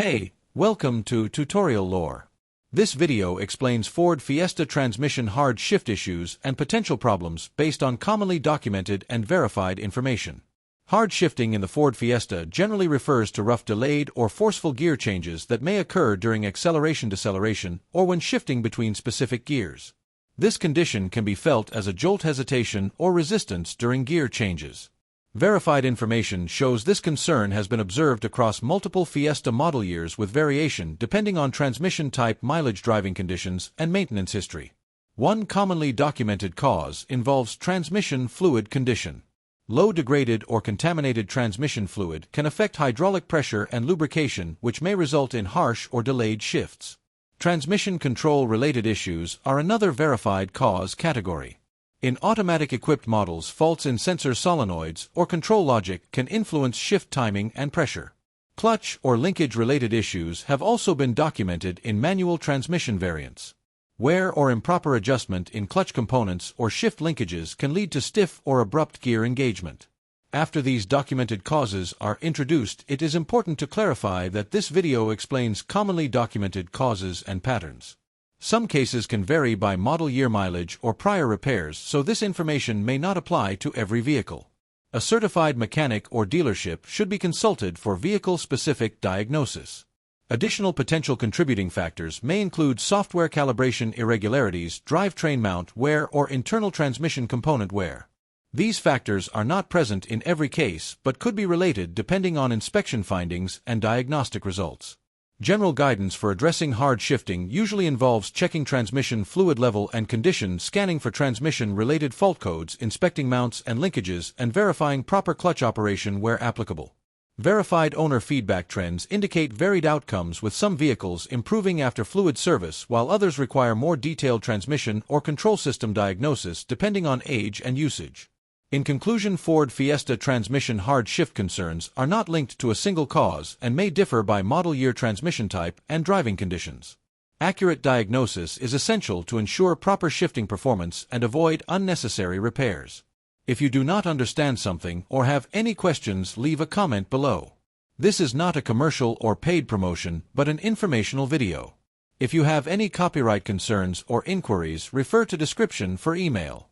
Hey, welcome to Tutorial Lore. This video explains Ford Fiesta transmission hard shift issues and potential problems based on commonly documented and verified information. Hard shifting in the Ford Fiesta generally refers to rough delayed or forceful gear changes that may occur during acceleration-deceleration or when shifting between specific gears. This condition can be felt as a jolt hesitation or resistance during gear changes. Verified information shows this concern has been observed across multiple Fiesta model years with variation depending on transmission type, mileage, driving conditions, and maintenance history. One commonly documented cause involves transmission fluid condition. Low degraded or contaminated transmission fluid can affect hydraulic pressure and lubrication, which may result in harsh or delayed shifts. Transmission control-related issues are another verified cause category. In automatic-equipped models, faults in sensor solenoids or control logic can influence shift timing and pressure. Clutch or linkage-related issues have also been documented in manual transmission variants. Wear or improper adjustment in clutch components or shift linkages can lead to stiff or abrupt gear engagement. After these documented causes are introduced, it is important to clarify that this video explains commonly documented causes and patterns. Some cases can vary by model year, mileage, or prior repairs, so this information may not apply to every vehicle. A certified mechanic or dealership should be consulted for vehicle-specific diagnosis. Additional potential contributing factors may include software calibration irregularities, drivetrain mount wear, or internal transmission component wear. These factors are not present in every case but could be related depending on inspection findings and diagnostic results. General guidance for addressing hard shifting usually involves checking transmission fluid level and condition, scanning for transmission-related fault codes, inspecting mounts and linkages, and verifying proper clutch operation where applicable. Verified owner feedback trends indicate varied outcomes, with some vehicles improving after fluid service while others require more detailed transmission or control system diagnosis depending on age and usage. In conclusion, Ford Fiesta transmission hard shift concerns are not linked to a single cause and may differ by model year, transmission type, and driving conditions. Accurate diagnosis is essential to ensure proper shifting performance and avoid unnecessary repairs. If you do not understand something or have any questions, leave a comment below. This is not a commercial or paid promotion, but an informational video. If you have any copyright concerns or inquiries, refer to description for email.